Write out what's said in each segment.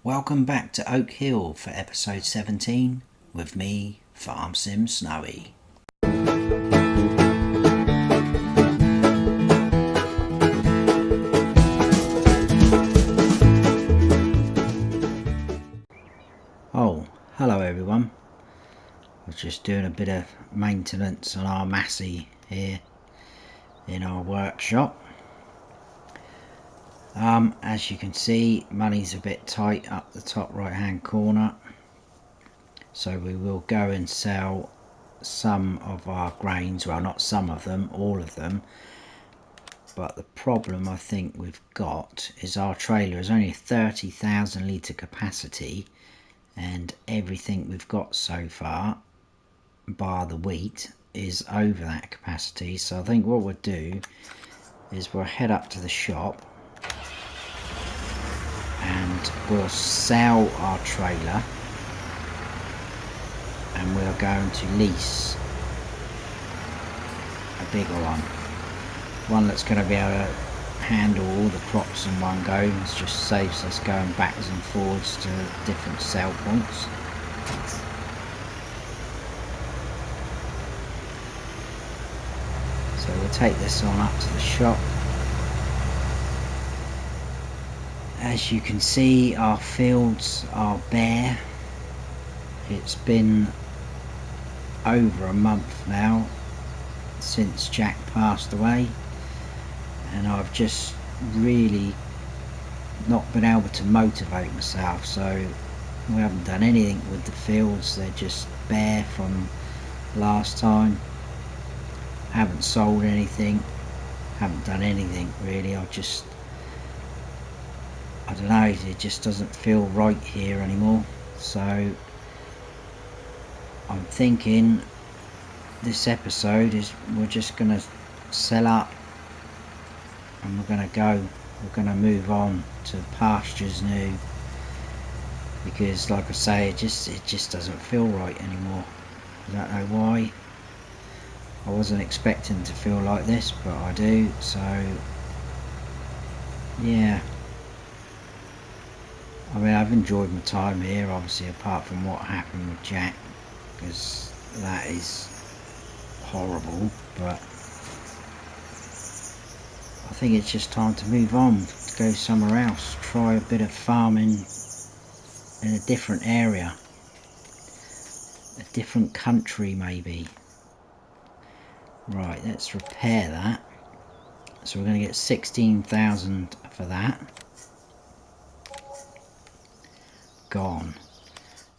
Welcome back to Oakhill for episode 17 with me, Farm Sim Snowy. Oh, hello everyone. I was just doing a bit of maintenance on our Massey here in our workshop. As you can see, money's a bit tight up the top right hand corner, so we will go and sell some of our grains. Well, not some of them, all of them. But the problem I think we've got is our trailer is only a 30,000 litre capacity, and everything we've got so far, bar the wheat, is over that capacity. So I think what we'll do is we'll head up to the shop and we'll sell our trailer, and we're going to lease a bigger one that's going to be able to handle all the crops in one go. It just saves us going backwards and forwards to different sell points. So we'll take this on up to the shop. As you can see, our fields are bare. It's been over a month now since Jack passed away, and I've just really not been able to motivate myself, so we haven't done anything with the fields. They're just bare from last time. Haven't sold anything, haven't done anything really. I don't know, it just doesn't feel right here anymore. So I'm thinking this episode is we're just going to sell up and we're going to move on to pastures new, because like I say, it just doesn't feel right anymore. I don't know why. I wasn't expecting to feel like this, but I do. So yeah, I mean, I've enjoyed my time here, obviously, apart from what happened with Jack, because that is horrible. But I think it's just time to move on, to go somewhere else, try a bit of farming in a different area, a different country maybe. Right, let's repair that. So we're going to get 16,000 for that. Gone.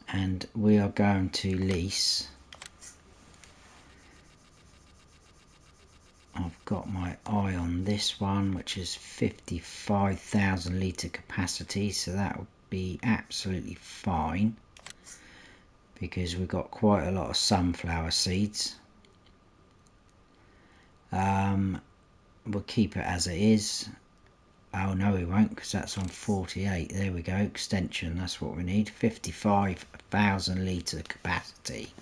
And we are going to lease. I've got my eye on this one, which is 55,000 litre capacity, so that would be absolutely fine, because we've got quite a lot of sunflower seeds. We'll keep it as it is. Oh no, we won't, because that's on 48. There we go, extension, that's what we need. 55,000 litre capacity.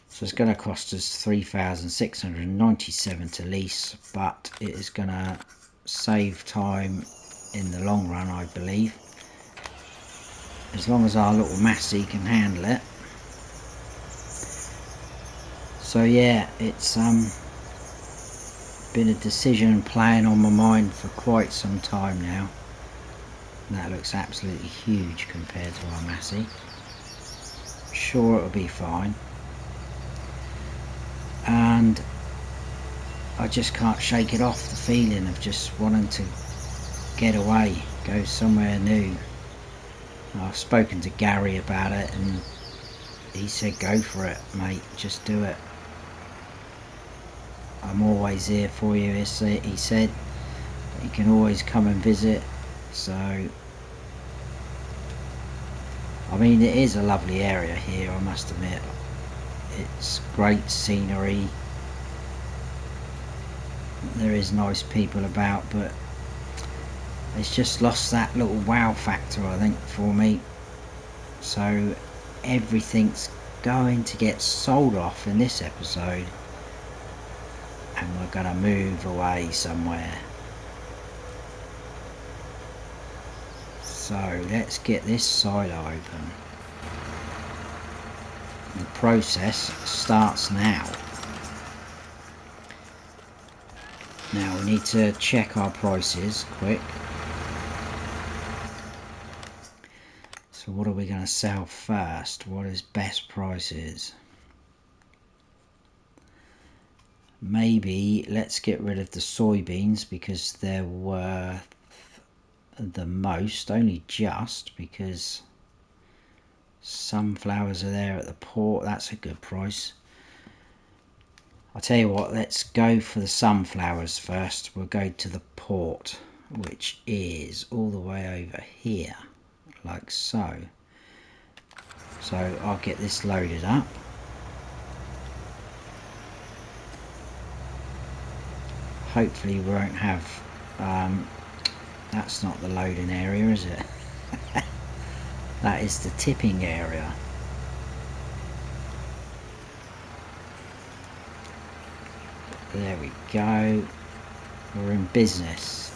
So it's going to cost us 3,697 to lease, but it is going to save time in the long run, I believe, as long as our little Massey can handle it. So yeah, it's been a decision playing on my mind for quite some time now. That looks absolutely huge compared to our Massey. Sure, it'll be fine. And I just can't shake it off, the feeling of just wanting to get away, go somewhere new. I've spoken to Gary about it, and he said go for it mate, just do it. I'm always here for you, he said. You can always come and visit. So I mean, it is a lovely area here, I must admit. It's great scenery, there is nice people about, but it's just lost that little wow factor, I think, for me. So everything's going to get sold off in this episode, and we're going to move away somewhere. So let's get this silo open. The process starts now. Now we need to check our prices quick. So what are we going to sell first? What is best prices? Maybe let's get rid of the soybeans because they're worth the most, only just because sunflowers are there at the port. That's a good price. I'll tell you what, let's go for the sunflowers first. We'll go to the port, which is all the way over here, like so. So I'll get this loaded up. Hopefully we won't have that's not the loading area, is it? That is the tipping area. There we go. We're in business.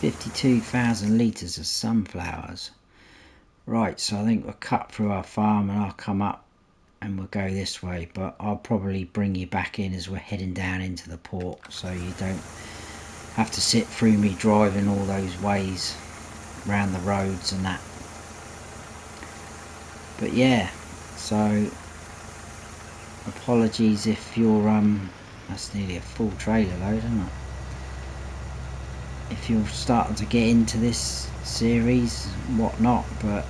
52,000 litres of sunflowers. Right, so I think we'll cut through our farm and I'll come up and we'll go this way, but I'll probably bring you back in as we're heading down into the port, so you don't have to sit through me driving all those ways around the roads and that. But yeah, so apologies if you're that's nearly a full trailer load, isn't it? If you're starting to get into this series and whatnot, but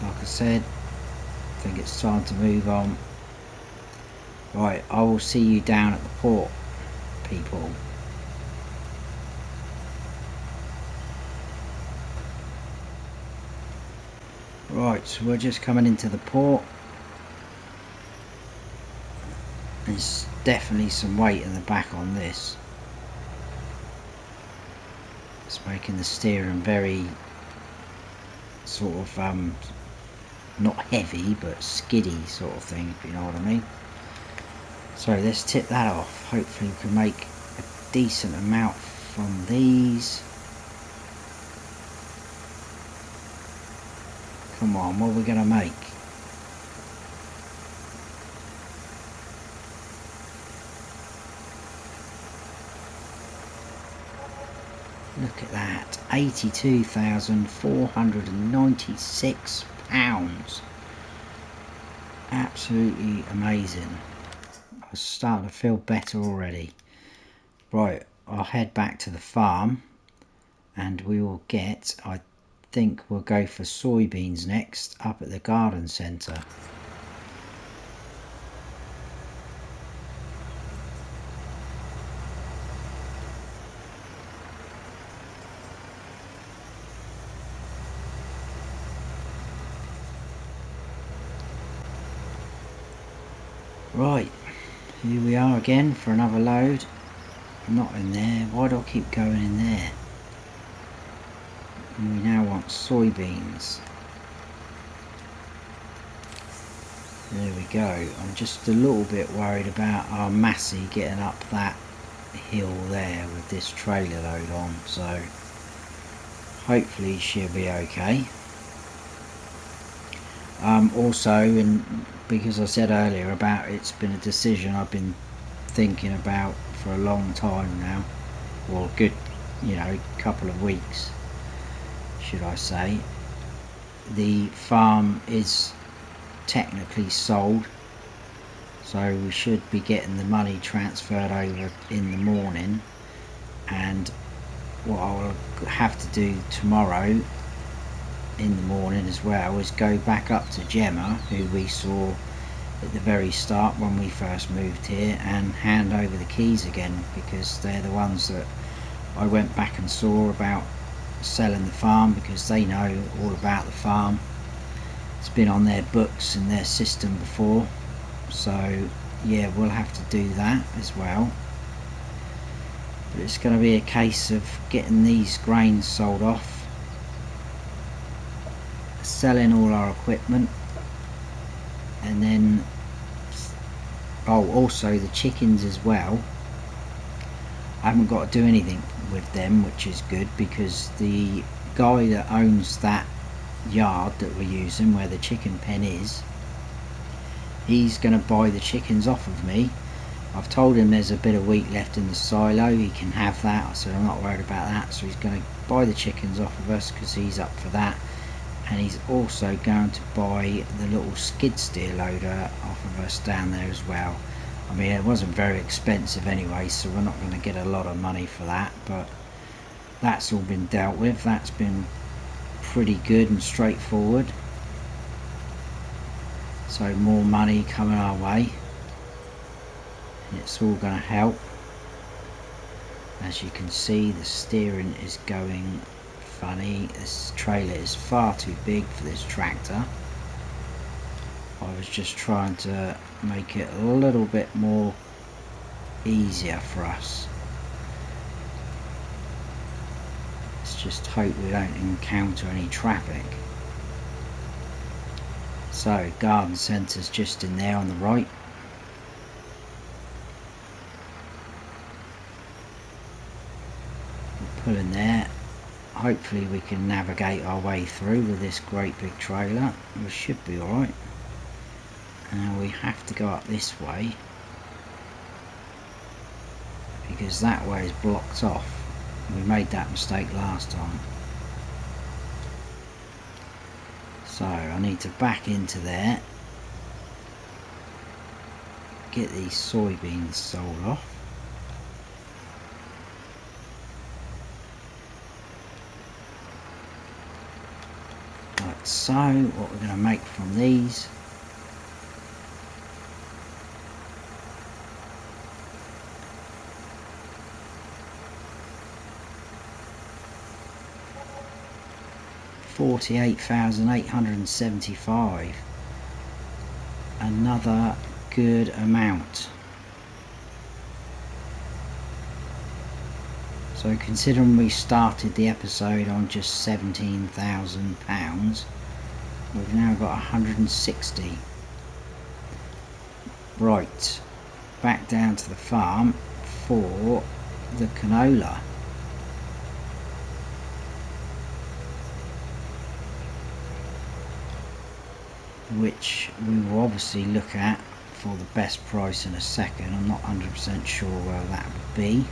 like I said, I think it's time to move on. Right, I will see you down at the port, people. Right, so we're just coming into the port. There's definitely some weight in the back on this. It's making the steering very sort of not heavy but skiddy sort of thing, if you know what I mean. So let's tip that off. Hopefully we can make a decent amount from these. Come on, what are we going to make? Look at that, £82,496. Absolutely amazing. I'm starting to feel better already. Right, I'll head back to the farm and we will get, I think we'll go for soybeans next up at the garden centre. Right, here we are again for another load. Not in there. Why do I keep going in there? And we now want soybeans. There we go. I'm just a little bit worried about our Massey getting up that hill there with this trailer load on, so hopefully she'll be okay. Also, because I said earlier about it's been a decision I've been thinking about for a long time now, or a good, you know, couple of weeks, should I say. The farm is technically sold, so we should be getting the money transferred over in the morning, and what I'll have to do tomorrow in the morning as well is go back up to Gemma, who we saw at the very start when we first moved here, and hand over the keys again, because they're the ones that I went back and saw about selling the farm, because they know all about the farm. It's been on their books and their system before, so yeah, we'll have to do that as well. But it's going to be a case of getting these grains sold off, selling all our equipment, and then also the chickens as well. I haven't got to do anything with them, which is good, because the guy that owns that yard that we're using, where the chicken pen is, he's going to buy the chickens off of me. I've told him there's a bit of wheat left in the silo, he can have that, so I'm not worried about that. So he's going to buy the chickens off of us because he's up for that, and he's also going to buy the little skid steer loader off of us down there as well. I mean, it wasn't very expensive anyway, so we're not going to get a lot of money for that, but that's all been dealt with. That's been pretty good and straightforward, so more money coming our way. It's all going to help. As you can see, the steering is going funny. This trailer is far too big for this tractor. I was just trying to make it a little bit more easier for us. Let's just hope we don't encounter any traffic. So, garden centre's just in there on the right. We'll pull in there. Hopefully we can navigate our way through with this great big trailer. We should be alright. We have to go up this way, because that way is blocked off. We made that mistake last time. So I need to back into there, get these soybeans sold off. Like so. What we're going to make from these, $48,875, another good amount. So considering we started the episode on just £17,000, we've now got 160. Right, back down to the farm for the canola. Which we will obviously look at for the best price in a second. I'm not 100% sure where that would be.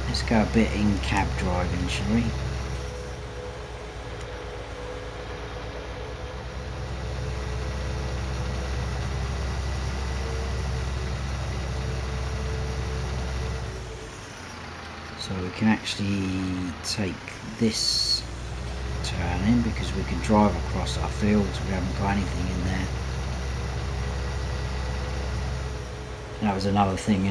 Let's go a bit in cab driving, shall we? So we can actually take this turn in, because we can drive across our fields. We haven't got anything in there. That was another thing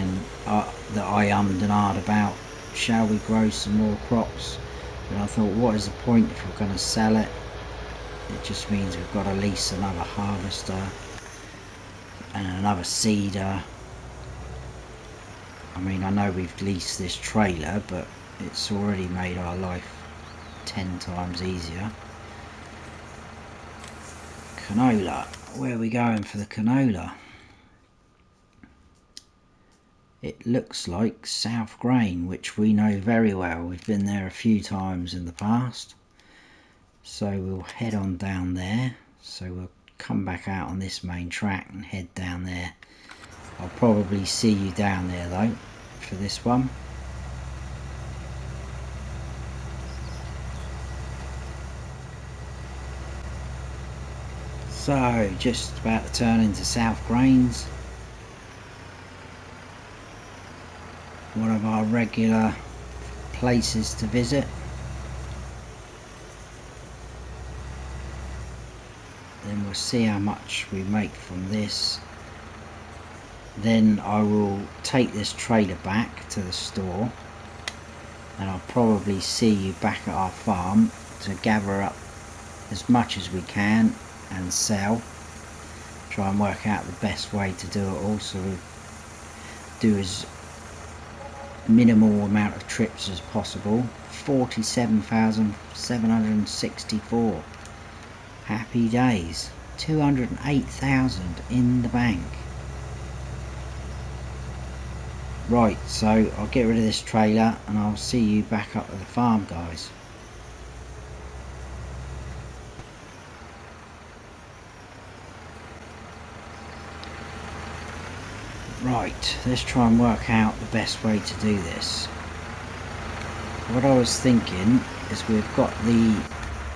that I ummed and ahed about. Shall we grow some more crops? And I thought, what is the point if we're going to sell it? It just means we've got to lease another harvester and another seeder. I mean, I know we've leased this trailer, but it's already made our life 10 times easier. Canola. Where are we going for the canola? It looks like South Grain, which we know very well. We've been there a few times in the past. So we'll head on down there. So we'll come back out on this main track and head down there. I'll probably see you down there though for this one. So just about to turn into South Grains, one of our regular places to visit. Then we'll see how much we make from this. Then I will take this trailer back to the store, and I'll probably see you back at our farm to gather up as much as we can and sell. Try and work out the best way to do it all, so we do as minimal amount of trips as possible. 47,764. Happy days. 208,000 in the bank. Right, so I'll get rid of this trailer and I'll see you back up at the farm, guys. Right, let's try and work out the best way to do this. What I was thinking is we've got the,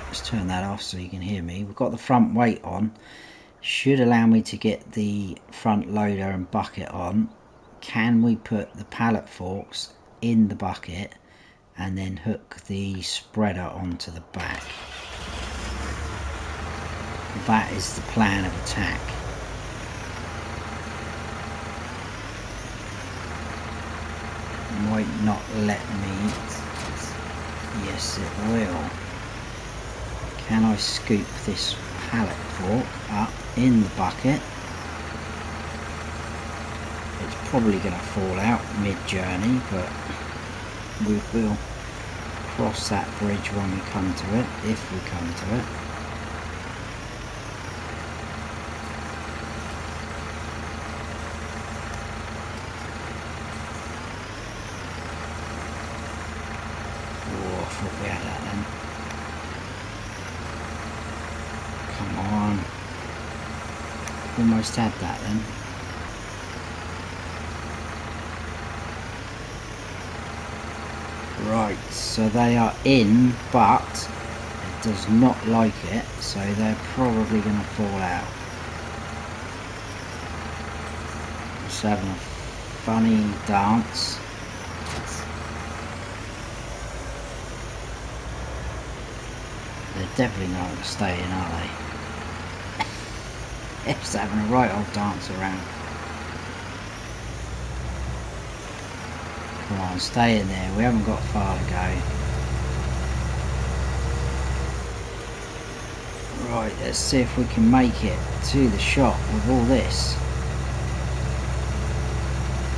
let's turn that off so you can hear me, we've got the front weight on, should allow me to get the front loader and bucket on. Can we put the pallet forks in the bucket and then hook the spreader onto the back? That is the plan of attack. Might not let me. Yes, it will. Can I scoop this pallet fork up in the bucket? It's probably going to fall out mid-journey, but we will cross that bridge when we come to it, if we come to it. Oh, I thought we had that then. Come on. Almost had that then. Right, so they are in, but it does not like it, so they're probably going to fall out. Just having a funny dance. They're definitely not going to stay in, are they? They're just having a right old dance around. Come on, stay in there. We haven't got far to go. Right, let's see if we can make it to the shop with all this.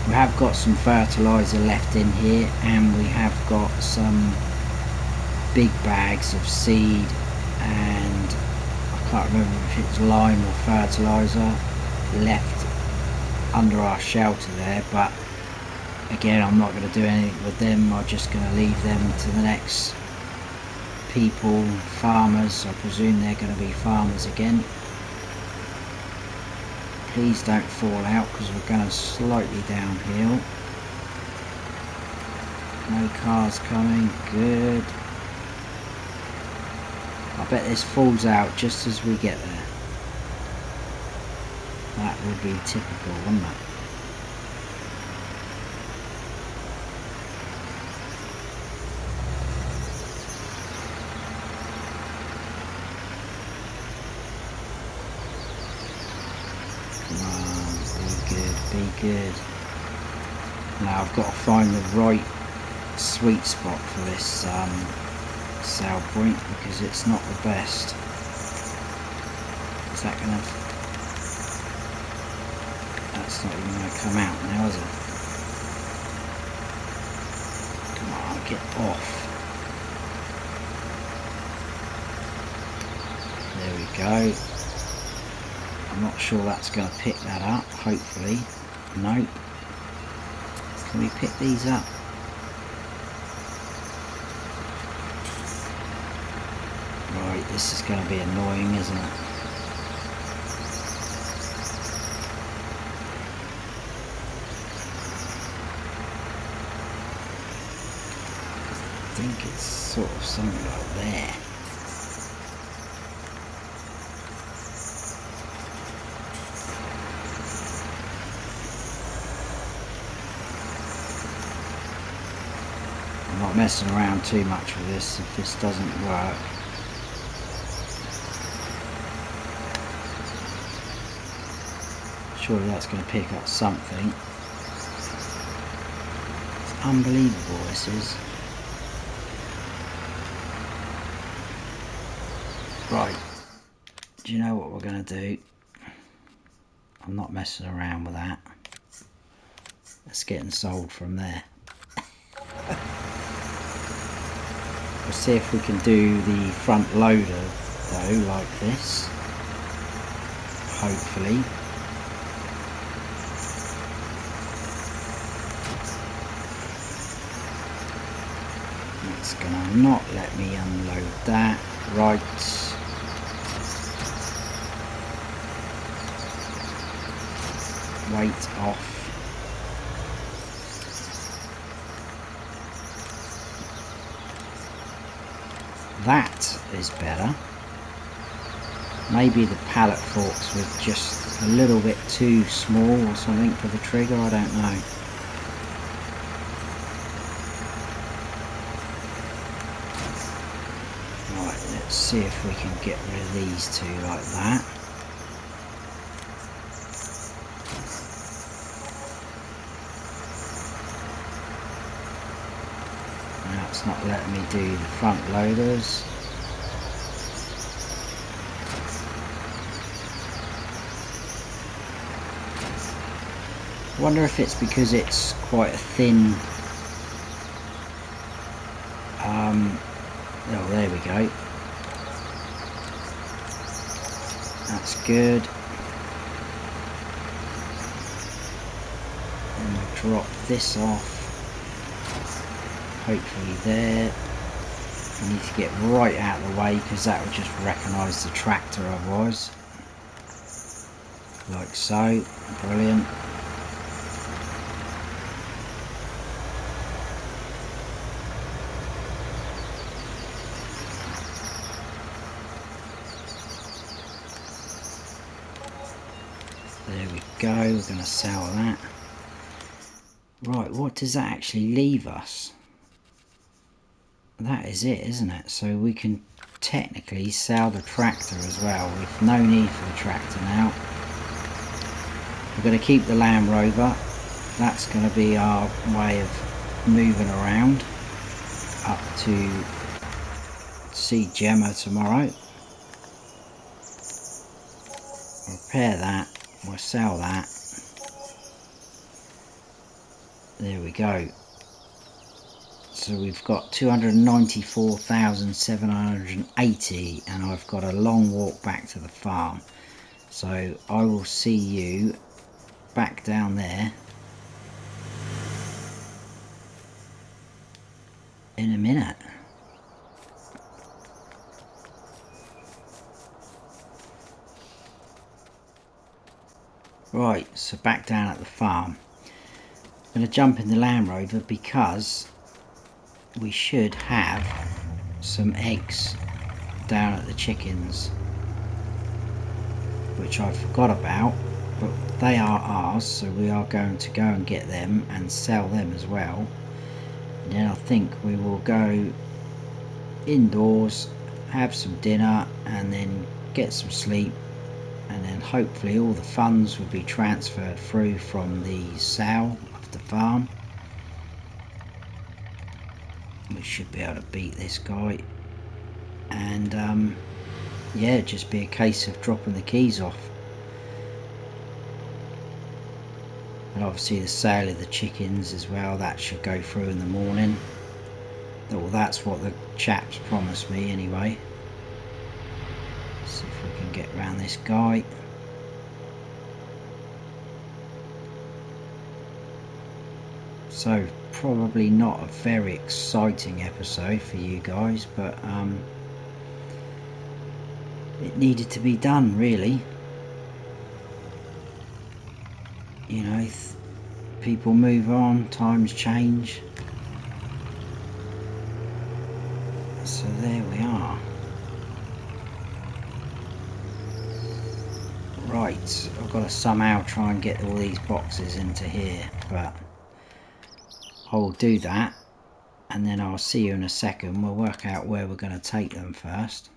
We have got some fertiliser left in here, and we have got some big bags of seed, and I can't remember if it's lime or fertiliser left under our shelter there, but again, I'm not going to do anything with them. I'm just going to leave them to the next people, farmers. I presume they're going to be farmers again. Please don't fall out because we're going slightly downhill. No cars coming. Good. I bet this falls out just as we get there. That would be typical, wouldn't it? Be good. Now I've got to find the right sweet spot for this sale point because it's not the best. Is that gonna? That's not even gonna come out now, is it? Come on, get off. There we go. I'm not sure that's going to pick that up, hopefully. Nope. Can we pick these up? Right, this is going to be annoying, isn't it? I think it's sort of something like there. I'm not messing around too much with this if this doesn't work. Surely that's going to pick up something. It's unbelievable, this is. Right, do you know what we're going to do? I'm not messing around with that. It's getting sold from there. We'll see if we can do the front loader though, like this. Hopefully. It's gonna not let me unload that. Right. Weight off. That is better. Maybe the pallet forks were just a little bit too small or something for the trigger, I don't know. Right, let's see if we can get rid of these two like that. Now it's not letting me do the front loaders. I wonder if it's because it's quite a thin. Oh, there we go. That's good. And we'll drop this off. Hopefully there. I need to get right out of the way because that would just recognise the tractor otherwise. Like so. Brilliant. There we go, we're going to sell that. Right, what does that actually leave us? That is it, isn't it? So we can technically sell the tractor as well. We've no need for the tractor now. We're going to keep the Land Rover. That's going to be our way of moving around up to see Gemma tomorrow. Repair that. We'll sell that. There we go. So we've got 294,780 and I've got a long walk back to the farm. So I will see you back down there in a minute. Right, so back down at the farm. I'm going to jump in the Land Rover because we should have some eggs down at the chickens, which I forgot about, but they are ours, so we are going to go and get them and sell them as well. And then I think we will go indoors, have some dinner and then get some sleep, and then hopefully all the funds will be transferred through from the sale of the farm. We should be able to beat this guy, and yeah, just be a case of dropping the keys off. And obviously the sale of the chickens as well, that should go through in the morning. Well, that's what the chaps promised me anyway. See if we can get around this guy. So probably not a very exciting episode for you guys, but it needed to be done really. You know, people move on, times change. So there we are. Right, I've got to somehow try and get all these boxes into here, but I'll do that and then I'll see you in a second. We'll work out where we're going to take them first.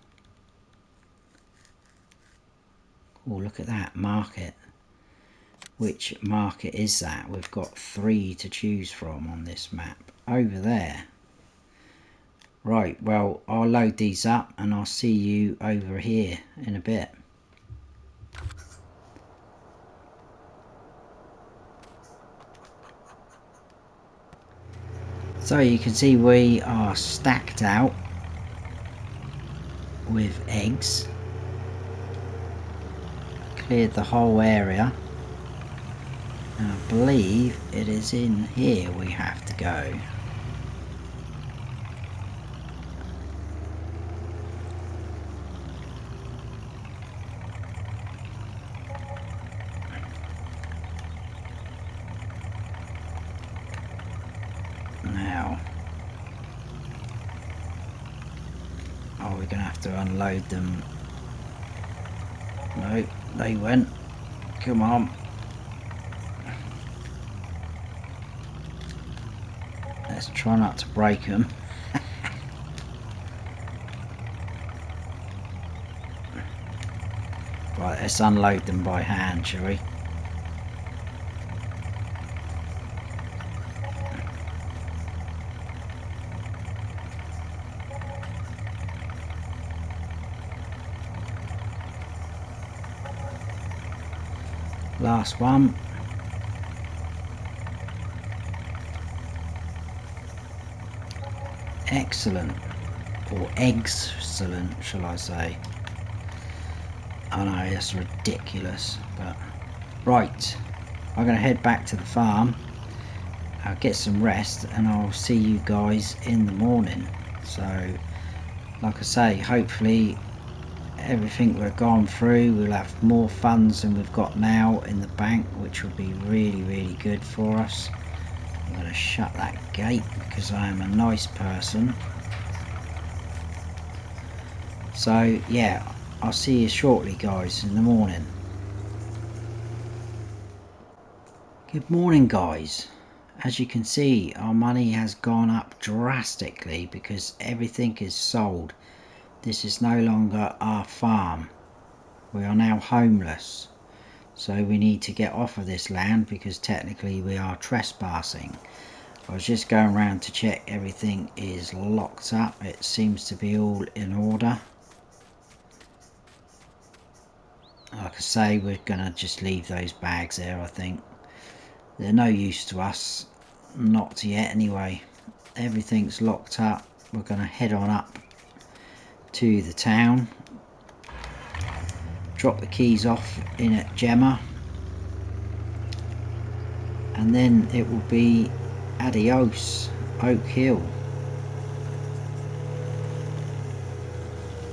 Oh, look at that market. Which market is that? We've got 3 to choose from on this map. Over there. Right, well, I'll load these up and I'll see you over here in a bit. So you can see we are stacked out with eggs. Cleared the whole area. And I believe it is in here we have to go. Oh, we're gonna have to unload them. No, they went. Come on. Let's try not to break them. Right, let's unload them by hand, shall we? Last one. Excellent. Or excellent, shall I say. I know, that's ridiculous, but... Right, I'm going to head back to the farm. I'll get some rest and I'll see you guys in the morning. So, like I say, hopefully everything we've gone through, we'll have more funds than we've got now in the bank, which will be really good for us. I'm going to shut that gate because I am a nice person. So yeah, I'll see you shortly guys in the morning. Good morning guys. As you can see, our money has gone up drastically because everything is sold. This is no longer our farm. We are now homeless. So we need to get off of this land because technically we are trespassing. I was just going around to check everything is locked up. It seems to be all in order. Like I say, we're going to just leave those bags there, I think. They're no use to us. Not yet anyway. Everything's locked up. We're going to head on up to the town. Drop the keys off in at Gemma. And then it will be adios, Oakhill.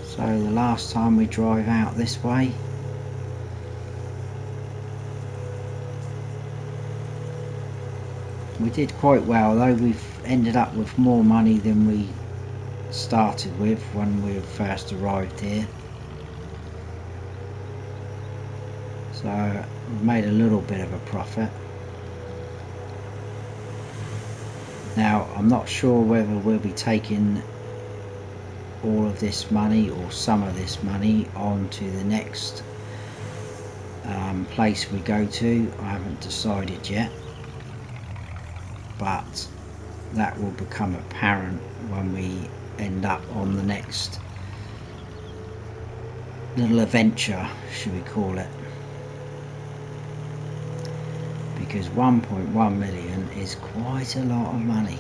So the last time we drive out this way. We did quite well though. We've ended up with more money than we started with when we first arrived here. So we've made a little bit of a profit. Now I'm not sure whether we'll be taking all of this money or some of this money on to the next place we go to. I haven't decided yet, but that will become apparent when we end up on the next little adventure, should we call it, because 1.1 million is quite a lot of money.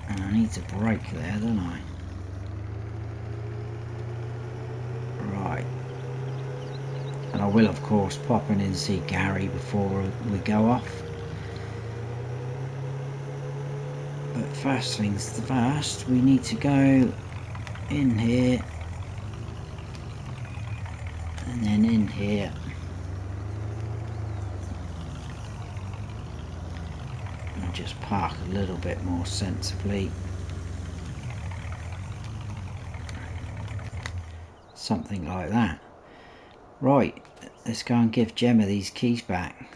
And I need to brake there, don't I? Right. And I will of course pop in and see Gary before we go off. But first things first, we need to go in here and then in here. And just park a little bit more sensibly. Something like that. Right, let's go and give Gemma these keys back.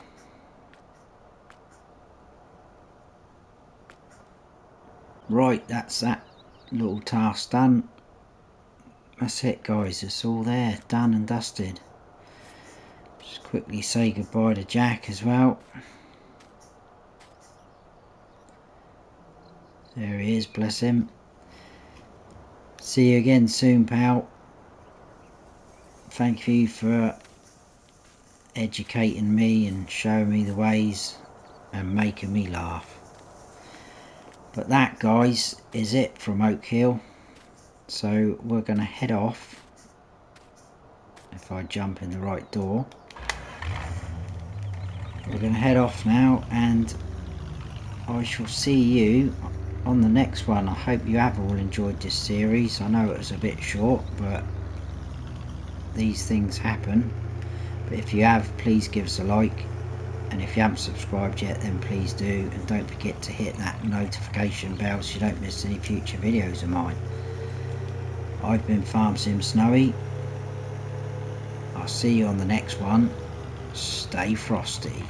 Right, that's that little task done. That's it guys, it's all there, done and dusted. Just quickly say goodbye to Jack as well. There he is, bless him. See you again soon, pal. Thank you for educating me and showing me the ways and making me laugh. But that, guys, is it from Oakhill. So we're going to head off. If I jump in the right door. We're going to head off now, and I shall see you on the next one. I hope you have all enjoyed this series. I know it was a bit short, but these things happen. But if you have, please give us a like and if you haven't subscribed yet, then please do, and don't forget to hit that notification bell so you don't miss any future videos of mine. I've been Farm Sim Snowy. I'll see you on the next one. Stay frosty.